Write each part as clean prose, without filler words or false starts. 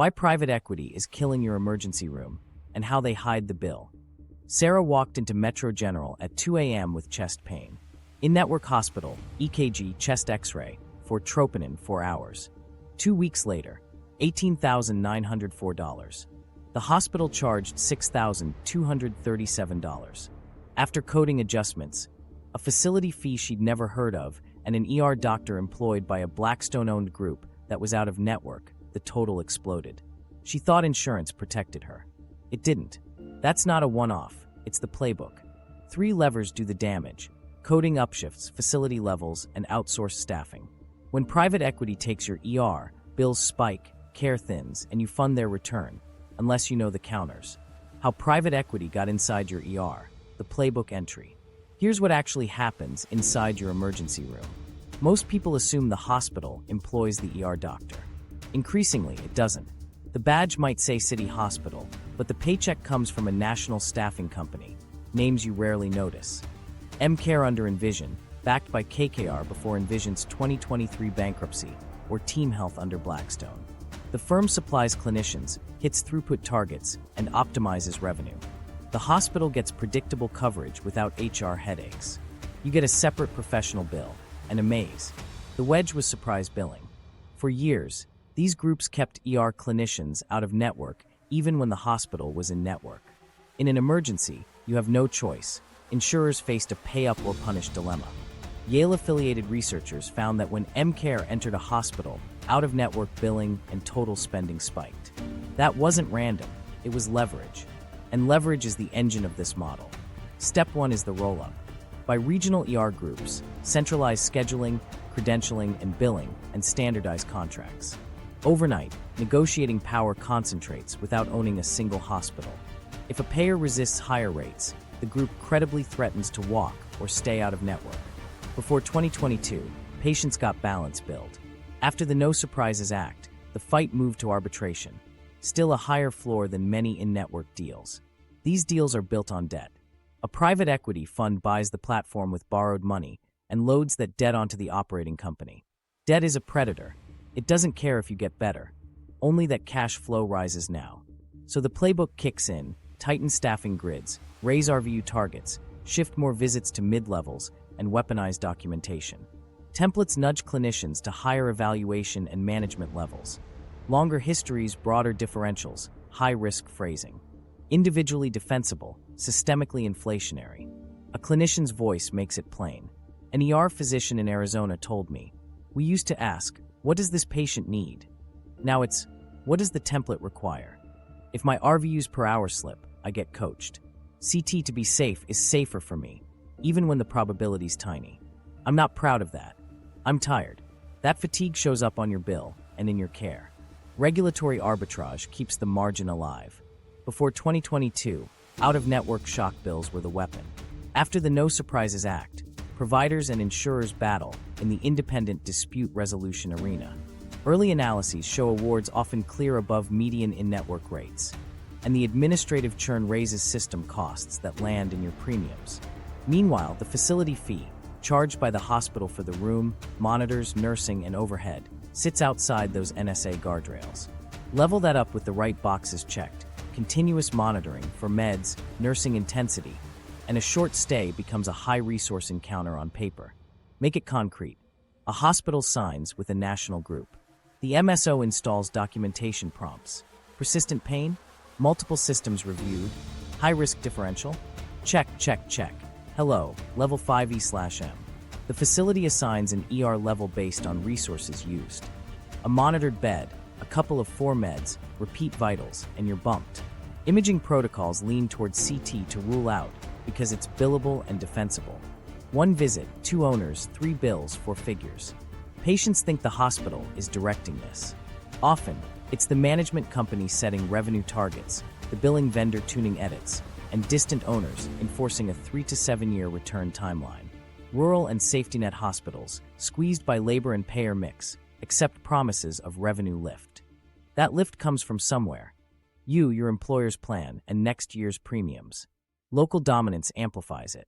Why private equity is killing your emergency room, and how they hide the bill. Sarah walked into Metro General at 2 a.m. with chest pain. In-network hospital, EKG, chest x-ray, for troponin 4 hours. 2 weeks later, $18,904. The hospital charged $6,237. After coding adjustments, a facility fee she'd never heard of, and an ER doctor employed by a Blackstone-owned group that was out of network, the total exploded. She thought insurance protected her. It didn't. That's not a one-off, it's the playbook. 3 levers do the damage: coding, upshifts, facility levels, and outsourced staffing. When private equity takes your ER, bills spike, care thins, and you fund their return, unless you know the counters. How private equity got inside your ER, the playbook entry. Here's what actually happens inside your emergency room. Most people assume the hospital employs the ER doctor. Increasingly, it doesn't. The badge might say City Hospital, but the paycheck comes from a national staffing company, names you rarely notice. M-Care under Envision, backed by KKR before Envision's 2023 bankruptcy, or Team Health under Blackstone. The firm supplies clinicians, hits throughput targets, and optimizes revenue. The hospital gets predictable coverage without HR headaches. You get a separate professional bill, and a maze. The wedge was surprise billing. For years, these groups kept ER clinicians out of network even when the hospital was in network. In an emergency, you have no choice. Insurers faced a pay-up or punish dilemma. Yale-affiliated researchers found that when M-Care entered a hospital, out-of-network billing and total spending spiked. That wasn't random, it was leverage. And leverage is the engine of this model. Step 1 is the roll-up. By regional ER groups, centralized scheduling, credentialing, and billing, and standardized contracts. Overnight, negotiating power concentrates without owning a single hospital. If a payer resists higher rates, the group credibly threatens to walk or stay out of network. Before 2022, patients got balance billed. After the No Surprises Act, the fight moved to arbitration. Still a higher floor than many in-network deals. These deals are built on debt. A private equity fund buys the platform with borrowed money and loads that debt onto the operating company. Debt is a predator. It doesn't care if you get better, only that cash flow rises now. So the playbook kicks in, tighten staffing grids, raise RVU targets, shift more visits to mid-levels, and weaponize documentation. Templates nudge clinicians to higher evaluation and management levels. Longer histories, broader differentials, high-risk phrasing. Individually defensible, systemically inflationary. A clinician's voice makes it plain. An ER physician in Arizona told me, "We used to ask, what does this patient need? Now it's, what does the template require? If my RVUs per hour slip, I get coached. CT to be safe is safer for me, even when the probability's tiny. I'm not proud of that. I'm tired. That fatigue shows up on your bill and in your care. Regulatory arbitrage keeps the margin alive. Before 2022, out-of-network shock bills were the weapon. After the No Surprises Act, providers and insurers battle in the independent dispute resolution arena. Early analyses show awards often clear above median in-network rates, and the administrative churn raises system costs that land in your premiums. Meanwhile, the facility fee, charged by the hospital for the room, monitors, nursing, and overhead, sits outside those NSA guardrails. Level that up with the right boxes checked: continuous monitoring for meds, nursing intensity, and a short stay becomes a high-resource encounter on paper. Make it concrete. A hospital signs with a national group. The MSO installs documentation prompts. Persistent pain? Multiple systems reviewed. High-risk differential? Check, check, check. Hello, level 5E/M. The facility assigns an ER level based on resources used. A monitored bed, a couple of 4 meds, repeat vitals, and you're bumped. Imaging protocols lean towards CT to rule out because it's billable and defensible. 1 visit, 2 owners, 3 bills, 4 figures. Patients think the hospital is directing this. Often, it's the management company setting revenue targets, the billing vendor tuning edits, and distant owners enforcing a 3 to 7 year return timeline. Rural and safety net hospitals, squeezed by labor and payer mix, accept promises of revenue lift. That lift comes from somewhere. You, your employer's plan, and next year's premiums. Local dominance amplifies it.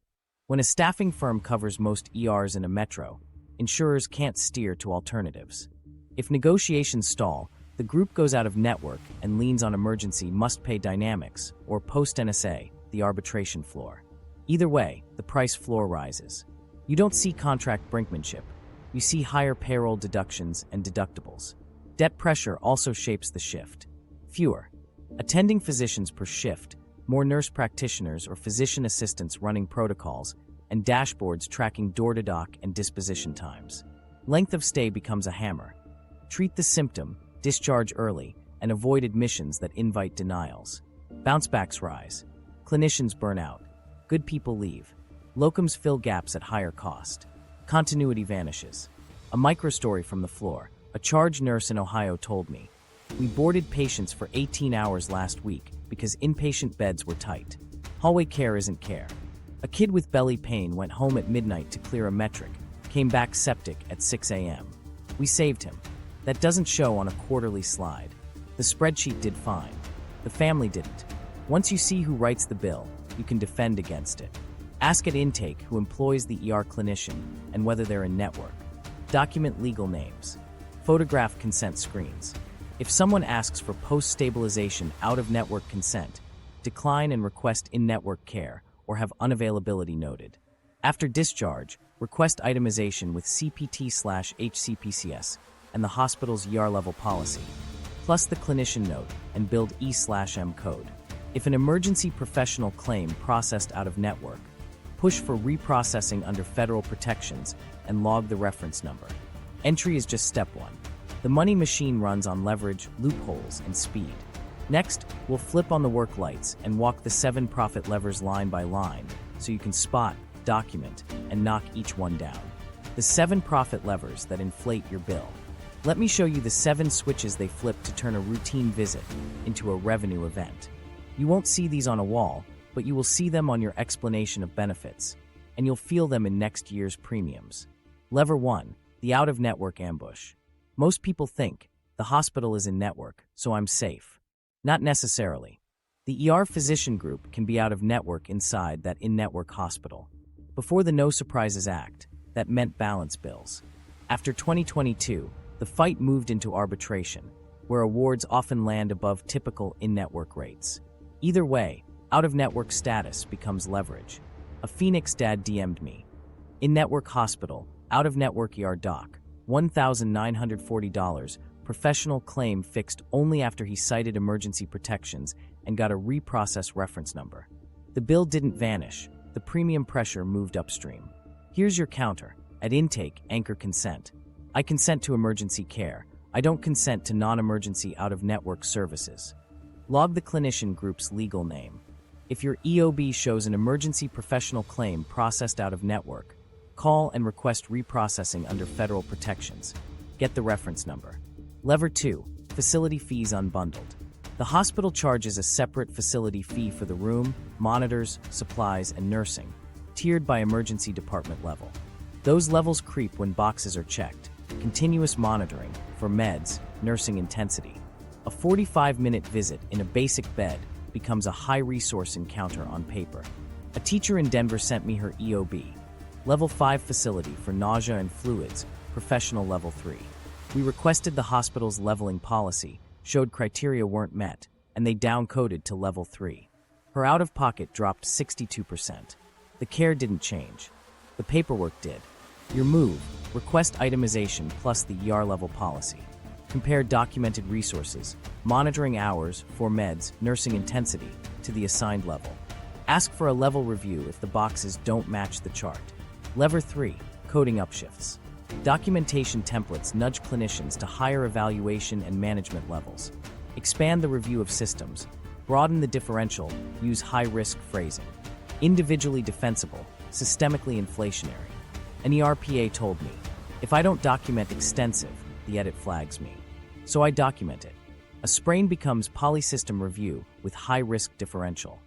When a staffing firm covers most ERs in a metro, insurers can't steer to alternatives. If negotiations stall, the The group goes out of network and leans on emergency must-pay dynamics or post-NSA, the arbitration floor. Either way, the price floor rises. You don't see contract brinkmanship. You see higher payroll deductions and deductibles. Debt pressure also shapes the shift. Fewer attending physicians per shift, more nurse practitioners or physician assistants running protocols, and dashboards tracking door-to-doc and disposition times. Length of stay becomes a hammer. Treat the symptom, discharge early, and avoid admissions that invite denials. Bounce-backs rise. Clinicians burn out. Good people leave. Locums fill gaps at higher cost. Continuity vanishes. A microstory from the floor. A charge nurse in Ohio told me, "We boarded patients for 18 hours last week because inpatient beds were tight. Hallway care isn't care. A kid with belly pain went home at midnight to clear a metric, came back septic at 6 a.m. We saved him." That doesn't show on a quarterly slide. The spreadsheet did fine. The family didn't. Once you see who writes the bill, you can defend against it. Ask at intake who employs the ER clinician and whether they're in network. Document legal names. Photograph consent screens. If someone asks for post-stabilization out-of-network consent, decline and request in-network care or have unavailability noted. After discharge, request itemization with CPT/HCPCS and the hospital's ER-level policy, plus the clinician note and build E/M code. If an emergency professional claim processed out of network, push for reprocessing under federal protections and log the reference number. Entry is just step one. The money machine runs on leverage, loopholes, and speed. Next, we'll flip on the work lights and walk the 7 profit levers line by line so you can spot, document, and knock each one down. The 7 profit levers that inflate your bill. Let me show you the 7 switches they flip to turn a routine visit into a revenue event. You won't see these on a wall, but you will see them on your explanation of benefits, and you'll feel them in next year's premiums. Lever 1, the out-of-network ambush. Most people think, the hospital is in network, so I'm safe. Not necessarily. The ER physician group can be out of network inside that in-network hospital. Before the No Surprises Act, that meant balance bills. After 2022, the fight moved into arbitration, where awards often land above typical in-network rates. Either way, out-of-network status becomes leverage. A Phoenix dad DM'd me. In-network hospital, out-of-network ER doc, $1,940, professional claim fixed only after he cited emergency protections and got a reprocess reference number. The bill didn't vanish, the premium pressure moved upstream. Here's your counter. At intake, anchor consent. I consent to emergency care. I don't consent to non-emergency out-of-network services. Log the clinician group's legal name. If your EOB shows an emergency professional claim processed out of network, call and request reprocessing under federal protections. Get the reference number. Lever 2, facility fees unbundled. The hospital charges a separate facility fee for the room, monitors, supplies, and nursing, tiered by emergency department level. Those levels creep when boxes are checked. Continuous monitoring for meds, nursing intensity. A 45-minute visit in a basic bed becomes a high-resource encounter on paper. A teacher in Denver sent me her EOB. Level 5 facility for nausea and fluids, professional level 3. We requested the hospital's leveling policy, showed criteria weren't met, and they downcoded to level 3. Her out-of-pocket dropped 62%. The care didn't change. The paperwork did. Your move, request itemization plus the ER level policy. Compare documented resources, monitoring hours for meds, nursing intensity, to the assigned level. Ask for a level review if the boxes don't match the chart. Lever 3, coding upshifts. Documentation templates nudge clinicians to higher evaluation and management levels. Expand the review of systems. Broaden the differential. Use high-risk phrasing. Individually defensible, systemically inflationary. An ERPA told me, if I don't document extensive, the edit flags me. So I document it. A sprain becomes polysystem review with high-risk differential.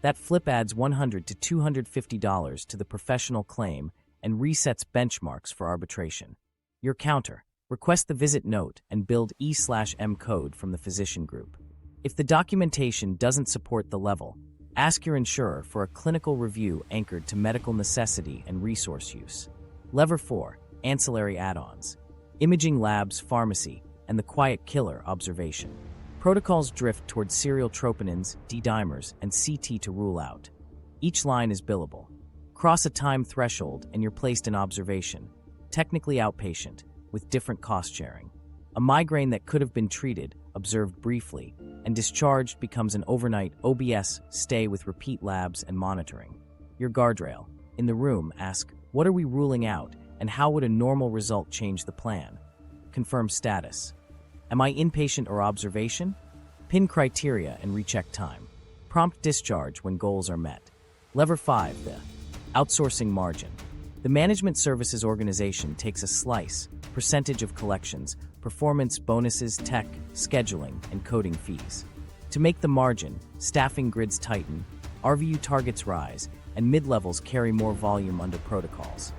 That flip adds $100 to $250 to the professional claim and resets benchmarks for arbitration. Your counter, request the visit note and build E/M code from the physician group. If the documentation doesn't support the level, ask your insurer for a clinical review anchored to medical necessity and resource use. Lever 4, ancillary add-ons. Imaging labs, pharmacy, and the quiet killer, observation. Protocols drift towards serial troponins, D-dimers, and CT to rule out. Each line is billable. Cross a time threshold and you're placed in observation, technically outpatient, with different cost sharing. A migraine that could have been treated, observed briefly, and discharged becomes an overnight OBS stay with repeat labs and monitoring. Your guardrail. In the room, ask, what are we ruling out, and how would a normal result change the plan? Confirm status. Am I inpatient or observation? Pin criteria and recheck time. Prompt discharge when goals are met. Lever 5, the outsourcing margin. The management services organization takes a slice, percentage of collections, performance bonuses, tech, scheduling, and coding fees. To make the margin, staffing grids tighten, RVU targets rise, and mid-levels carry more volume under protocols.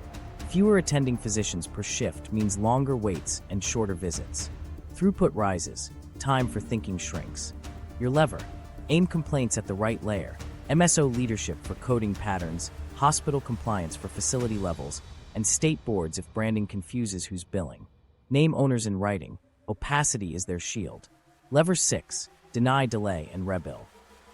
Fewer attending physicians per shift means longer waits and shorter visits. Throughput rises, time for thinking shrinks. Your lever. Aim complaints at the right layer, MSO leadership for coding patterns, hospital compliance for facility levels, and state boards if branding confuses who's billing. Name owners in writing, opacity is their shield. Lever 6, deny, delay, and rebill.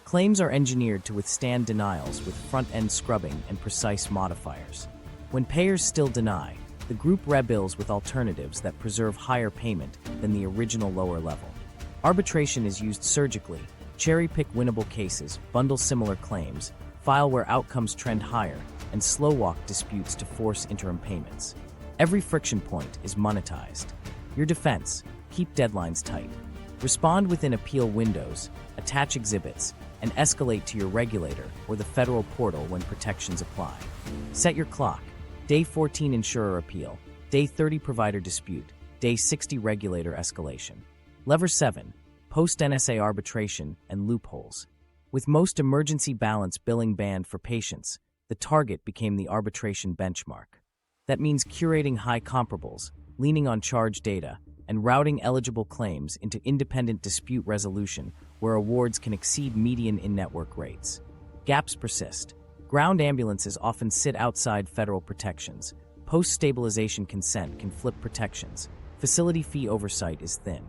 Claims are engineered to withstand denials with front-end scrubbing and precise modifiers. When payers still deny, the group rebills with alternatives that preserve higher payment than the original lower level. Arbitration is used surgically, cherry-pick winnable cases, bundle similar claims, file where outcomes trend higher, and slow-walk disputes to force interim payments. Every friction point is monetized. Your defense, keep deadlines tight. Respond within appeal windows, attach exhibits, and escalate to your regulator or the federal portal when protections apply. Set your clock. Day 14 insurer appeal, Day 30 provider dispute, Day 60 regulator escalation. Lever 7, post-NSA arbitration and loopholes. With most emergency balance billing banned for patients, the target became the arbitration benchmark. That means curating high comparables, leaning on charge data, and routing eligible claims into independent dispute resolution where awards can exceed median in-network rates. Gaps persist. Ground ambulances often sit outside federal protections. Post-stabilization consent can flip protections. Facility fee oversight is thin.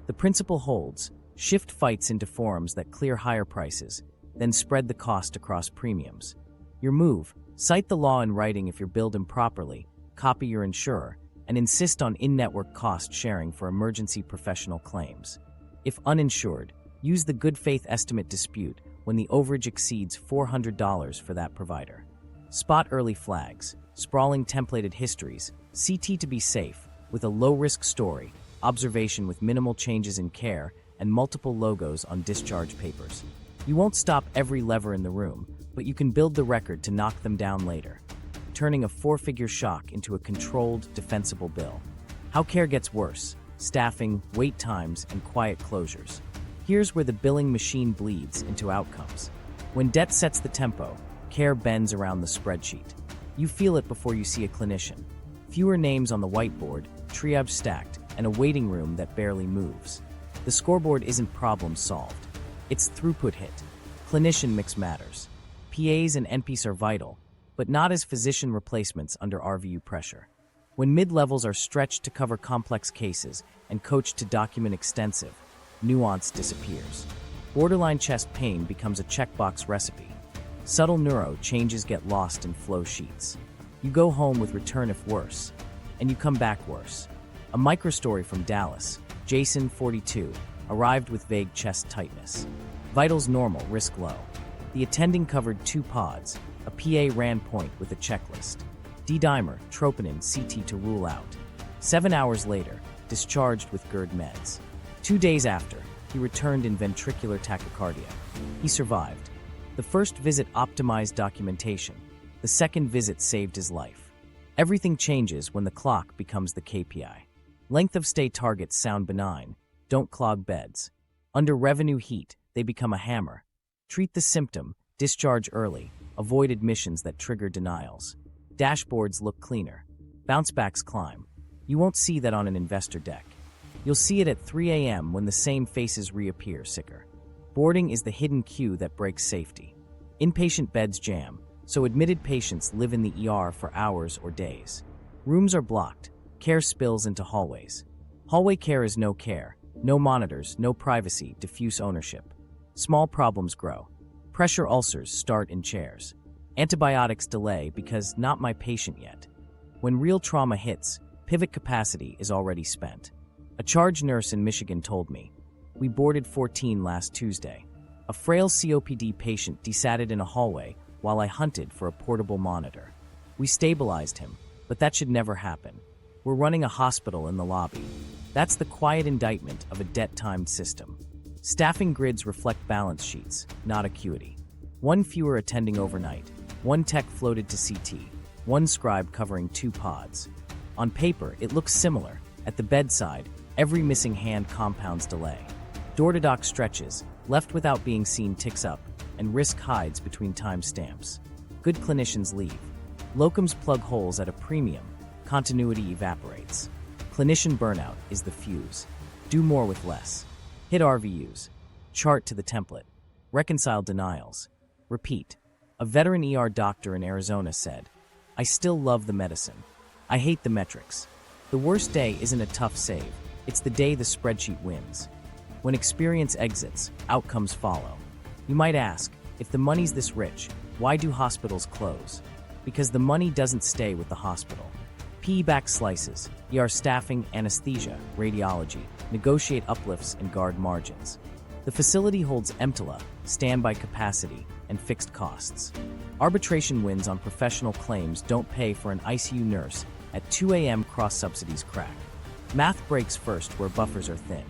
The principle holds: shift fights into forums that clear higher prices, then spread the cost across premiums. Your move: cite the law in writing if you're billed improperly, copy your insurer, and insist on in-network cost sharing for emergency professional claims. If uninsured, use the good faith estimate dispute when the overage exceeds $400 for that provider. Spot early flags, sprawling templated histories, CT to be safe, with a low-risk story, observation with minimal changes in care, and multiple logos on discharge papers. You won't stop every lever in the room, but you can build the record to knock them down later, turning a four-figure shock into a controlled, defensible bill. How care gets worse: staffing, wait times, and quiet closures. Here's where the billing machine bleeds into outcomes. When debt sets the tempo, care bends around the spreadsheet. You feel it before you see a clinician. Fewer names on the whiteboard, triage stacked, and a waiting room that barely moves. The scoreboard isn't problem solved. It's throughput hit. Clinician mix matters. PAs and NPs are vital, but not as physician replacements under RVU pressure. When mid-levels are stretched to cover complex cases and coached to document extensive, nuance disappears. Borderline chest pain becomes a checkbox recipe. Subtle neuro changes get lost in flow sheets. You go home with return if worse, and you come back worse. A microstory from Dallas. Jason, 42, arrived with vague chest tightness. Vitals normal, risk low. The attending covered 2 pods. A PA ran point with a checklist. D-dimer, troponin, CT to rule out. 7 hours later, discharged with GERD meds. 2 days after, he returned in ventricular tachycardia. He survived. The first visit optimized documentation. The second visit saved his life. Everything changes when the clock becomes the KPI. Length of stay targets sound benign. Don't clog beds. Under revenue heat, they become a hammer. Treat the symptom, discharge early, avoid admissions that trigger denials. Dashboards look cleaner. Bouncebacks climb. You won't see that on an investor deck. You'll see it at 3 a.m. when the same faces reappear sicker. Boarding is the hidden cue that breaks safety. Inpatient beds jam, so admitted patients live in the ER for hours or days. Rooms are blocked. Care spills into hallways. Hallway care is no care, no monitors, no privacy, diffuse ownership. Small problems grow. Pressure ulcers start in chairs. Antibiotics delay because not my patient yet. When real trauma hits, pivot capacity is already spent. A charge nurse in Michigan told me, "We boarded 14 last Tuesday. A frail COPD patient desatted in a hallway while I hunted for a portable monitor. We stabilized him, but that should never happen. We're running a hospital in the lobby." That's the quiet indictment of a debt-timed system. Staffing grids reflect balance sheets, not acuity. One fewer attending overnight, one tech floated to CT, one scribe covering 2 pods. On paper, it looks similar. At the bedside, every missing hand compounds delay. Door-to-dock stretches, left without being seen ticks up, and risk hides between timestamps. Good clinicians leave. Locums plug holes at a premium. Continuity evaporates. Clinician burnout is the fuse. Do more with less. Hit RVUs. Chart to the template. Reconcile denials. Repeat. A veteran ER doctor in Arizona said, "I still love the medicine. I hate the metrics. The worst day isn't a tough save. It's the day the spreadsheet wins." When experience exits, outcomes follow. You might ask, if the money's this rich, why do hospitals close? Because the money doesn't stay with the hospital. PE-backed slices, ER staffing, anesthesia, radiology, negotiate uplifts and guard margins. The facility holds EMTLA, standby capacity, and fixed costs. Arbitration wins on professional claims don't pay for an ICU nurse at 2 a.m. cross-subsidies crack. Math breaks first where buffers are thin.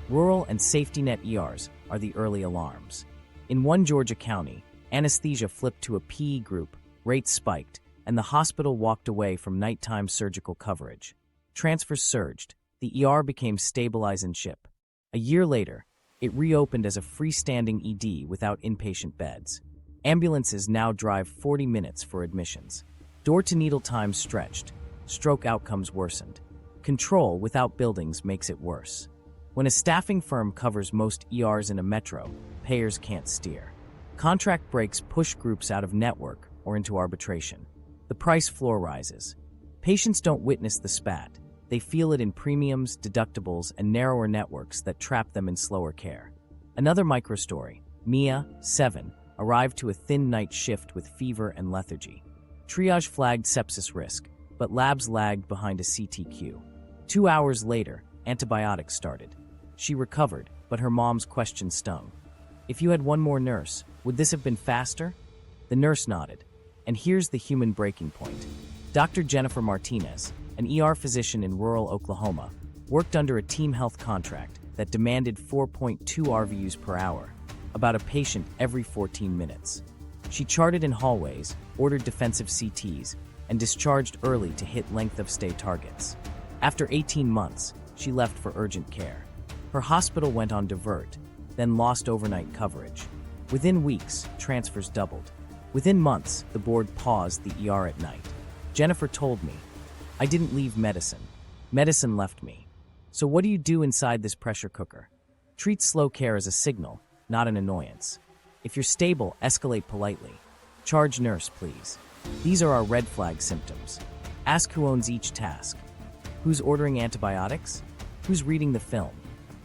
Rural and safety net ERs are the early alarms. In one Georgia county, anesthesia flipped to a PE group, rates spiked, and the hospital walked away from nighttime surgical coverage. Transfers surged. The ER became stabilize and ship. A year later, it reopened as a freestanding ED without inpatient beds. Ambulances now drive 40 minutes for admissions. Door-to-needle times stretched. Stroke outcomes worsened. Control without buildings makes it worse. When a staffing firm covers most ERs in a metro, payers can't steer. Contract breaks push groups out of network or into arbitration. The price floor rises. Patients don't witness the spat. They feel it in premiums, deductibles, and narrower networks that trap them in slower care. Another microstory, Mia, 7, arrived to a thin night shift with fever and lethargy. Triage flagged sepsis risk, but labs lagged behind a CTQ. 2 hours later, antibiotics started. She recovered, but her mom's question stung. "If you had one more nurse, would this have been faster?" The nurse nodded. And here's the human breaking point. Dr. Jennifer Martinez, an ER physician in rural Oklahoma, worked under a team health contract that demanded 4.2 RVUs per hour, about a patient every 14 minutes. She charted in hallways, ordered defensive CTs, and discharged early to hit length of stay targets. After 18 months, she left for urgent care. Her hospital went on divert, then lost overnight coverage. Within weeks, transfers doubled. Within months, the board paused the ER at night. Jennifer told me, "I didn't leave medicine. Medicine left me." So what do you do inside this pressure cooker? Treat slow care as a signal, not an annoyance. If you're stable, escalate politely. Charge nurse, please. These are our red flag symptoms. Ask who owns each task. Who's ordering antibiotics? Who's reading the film?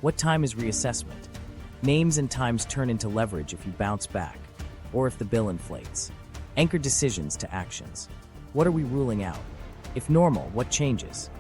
What time is reassessment? Names and times turn into leverage if you bounce back, or if the bill inflates. Anchor decisions to actions. What are we ruling out? If normal, what changes?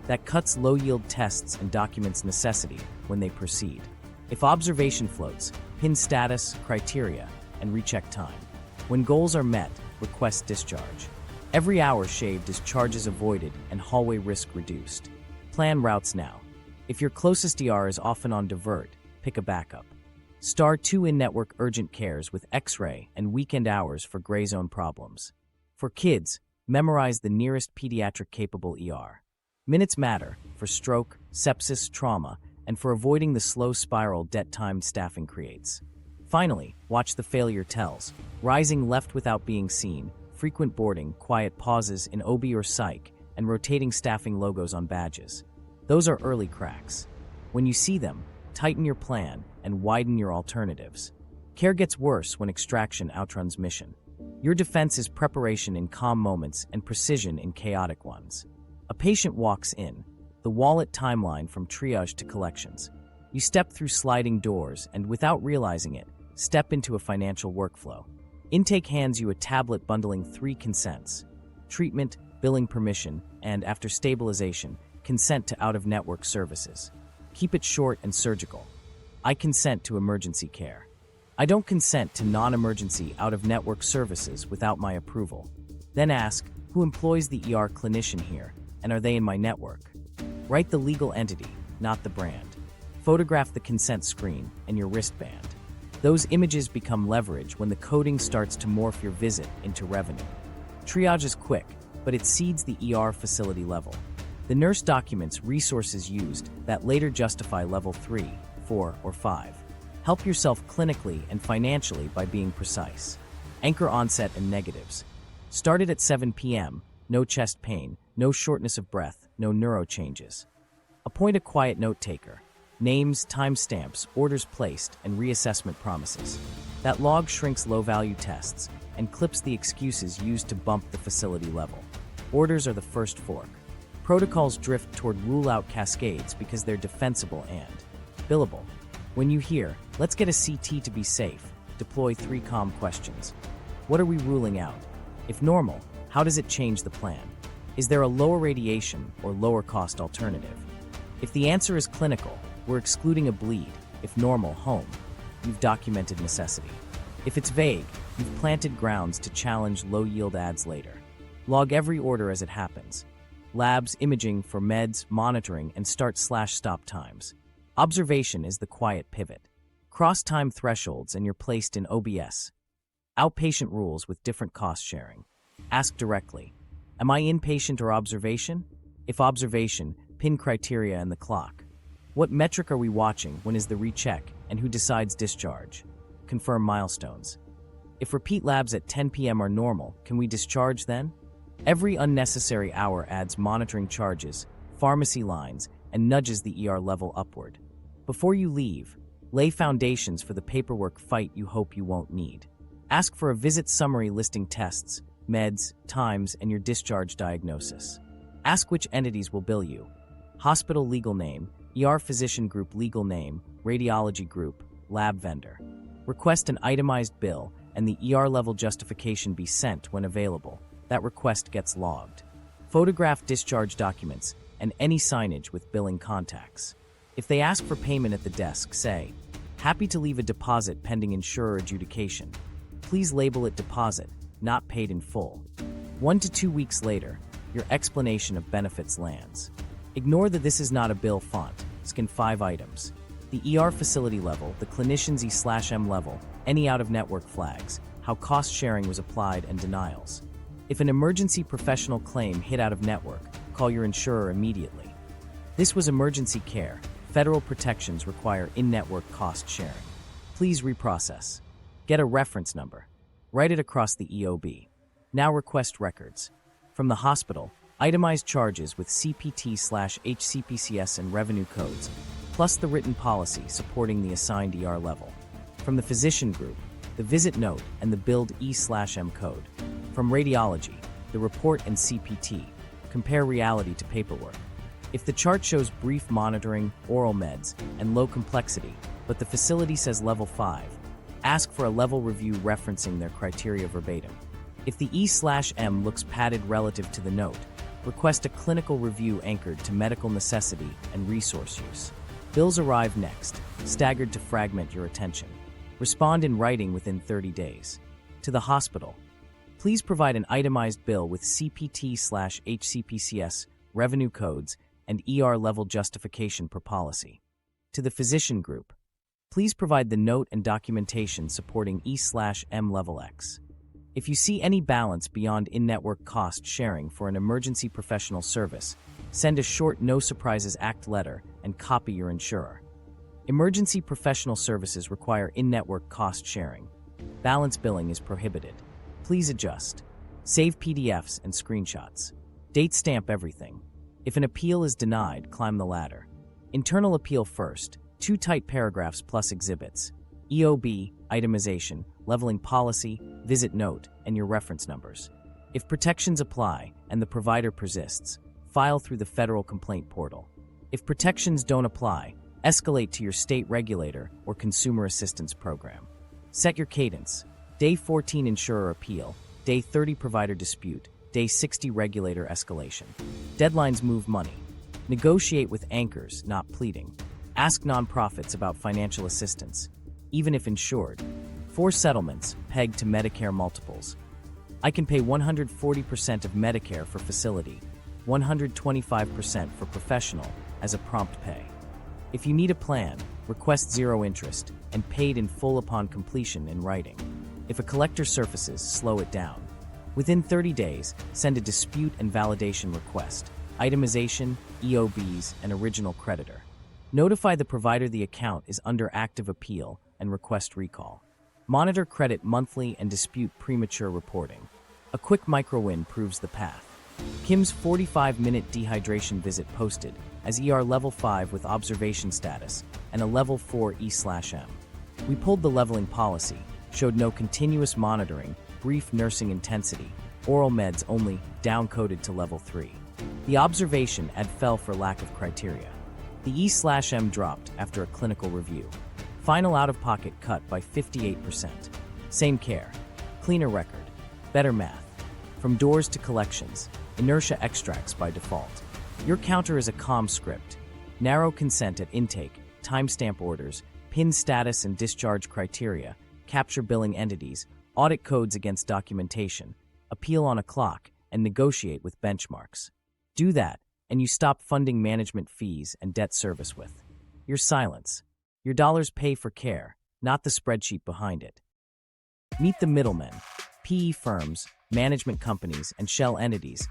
That cuts low-yield tests and documents necessity when they proceed. If observation floats, pin status, criteria, and recheck time. When goals are met, request discharge. Every hour shaved is charges avoided and hallway risk reduced. Plan routes now. If your closest ER is often on divert, pick a backup. Star 2 in-network urgent cares with X-ray and weekend hours for gray zone problems. For kids, memorize the nearest pediatric-capable ER. Minutes matter for stroke, sepsis, trauma, and for avoiding the slow spiral debt-timed staffing creates. Finally, watch the failure tells. Rising left without being seen, frequent boarding, quiet pauses in OB or psych, and rotating staffing logos on badges. Those are early cracks. When you see them, tighten your plan and widen your alternatives. Care gets worse when extraction outruns mission. Your defense is preparation in calm moments and precision in chaotic ones. A patient walks in. the wallet timeline from triage to collections. You step through sliding doors and, without realizing it, step into a financial workflow. Intake hands you a tablet bundling 3 consents: treatment, billing permission, and, after stabilization, consent to out-of-network services. Keep it short and surgical. I consent to emergency care. I don't consent to non-emergency out-of-network services without my approval. Then ask, who employs the ER clinician here, and are they in my network? Write the legal entity, not the brand. Photograph the consent screen and your wristband. Those images become leverage when the coding starts to morph your visit into revenue. Triage is quick, but it seeds the ER facility level. The nurse documents resources used that later justify level 3, 4, or 5. Help yourself clinically and financially by being precise. Anchor onset and negatives. Started at 7 p.m., no chest pain, no shortness of breath, no neuro changes. Appoint a quiet note taker. Names, timestamps, orders placed, and reassessment promises. That log shrinks low-value tests and clips the excuses used to bump the facility level. Orders are the first fork. Protocols drift toward rule-out cascades because they're defensible and billable. When you hear, let's get a CT to be safe, deploy 3 calm questions. What are we ruling out? If normal, how does it change the plan? Is there a lower radiation or lower cost alternative? If the answer is clinical, we're excluding a bleed. If normal, home. You've documented necessity. If it's vague, you've planted grounds to challenge low-yield ads later. Log every order as it happens. Labs, imaging for meds, monitoring, and start/stop times. Observation is the quiet pivot. Cross time thresholds and you're placed in OBS. Outpatient rules with different cost sharing. Ask directly, am I inpatient or observation? If observation, pin criteria and the clock. What metric are we watching? When is the recheck? And who decides discharge? Confirm milestones. If repeat labs at 10 p.m. are normal, can we discharge then? Every unnecessary hour adds monitoring charges, pharmacy lines, and nudges the ER level upward. Before you leave, lay foundations for the paperwork fight you hope you won't need. Ask for a visit summary listing tests, meds, times, and your discharge diagnosis. Ask which entities will bill you. Hospital legal name, ER physician group legal name, radiology group, lab vendor. Request an itemized bill and the ER level justification be sent when available. That request gets logged. Photograph discharge documents and any signage with billing contacts. If they ask for payment at the desk, say, happy to leave a deposit pending insurer adjudication. Please label it deposit, not paid in full. 1 to 2 weeks later, your explanation of benefits lands. Ignore that this is not a bill font. Scan 5 items. The ER facility level, the clinician's E/M level, any out-of-network flags, how cost sharing was applied, and denials. If an emergency professional claim hit out of network, call your insurer immediately. This was emergency care. Federal protections require in-network cost sharing. Please reprocess. Get a reference number. Write it across the EOB. Now request records. From the hospital, itemized charges with CPT/HCPCS and revenue codes, plus the written policy supporting the assigned ER level. From the physician group, the visit note and the billed E/M code. From radiology, the report and CPT. Compare reality to paperwork. If the chart shows brief monitoring, oral meds, and low complexity, but the facility says level 5, ask for a level review referencing their criteria verbatim. If the E/M looks padded relative to the note, request a clinical review anchored to medical necessity and resource use. Bills arrive next, staggered to fragment your attention. Respond in writing within 30 days. To the hospital, please provide an itemized bill with CPT/HCPCS, revenue codes, and ER level justification per policy. To the physician group, please provide the note and documentation supporting E/M level X. If you see any balance beyond in-network cost sharing for an emergency professional service, send a short No Surprises Act letter and copy your insurer. Emergency professional services require in-network cost sharing. Balance billing is prohibited. Please adjust. Save PDFs and screenshots. Date stamp everything. If an appeal is denied, climb the ladder. Internal appeal first, 2 tight paragraphs plus exhibits. EOB, itemization, leveling policy, visit note, and your reference numbers. If protections apply and the provider persists, file through the federal complaint portal. If protections don't apply, escalate to your state regulator or consumer assistance program. Set your cadence. Day 14 insurer appeal, Day 30 provider dispute, Day 60 regulator escalation. Deadlines move money. Negotiate with anchors, not pleading. Ask nonprofits about financial assistance, even if insured. 4 settlements pegged to Medicare multiples. I can pay 140% of Medicare for facility, 125% for professional as a prompt pay. If you need a plan, request 0 interest and paid in full upon completion in writing. If a collector surfaces, slow it down. Within 30 days, send a dispute and validation request, itemization, EOBs, and original creditor. Notify the provider the account is under active appeal and request recall. Monitor credit monthly and dispute premature reporting. A quick micro-win proves the path. Kim's 45-minute dehydration visit posted as ER Level 5 with observation status and a Level 4 E/M. We pulled the leveling policy, showed no continuous monitoring, brief nursing intensity, oral meds only, downcoded to Level 3. The observation ad fell for lack of criteria. The E/M dropped after a clinical review. Final out-of-pocket cut by 58%. Same care. Cleaner record. Better math. From doors to collections, inertia extracts by default. Your counter is a calm script. Narrow consent at intake, timestamp orders, PIN status and discharge criteria, capture billing entities, audit codes against documentation, appeal on a clock, and negotiate with benchmarks. Do that, and you stop funding management fees and debt service with your silence. Your dollars pay for care, not the spreadsheet behind it. Meet the middlemen, PE firms, management companies, and shell entities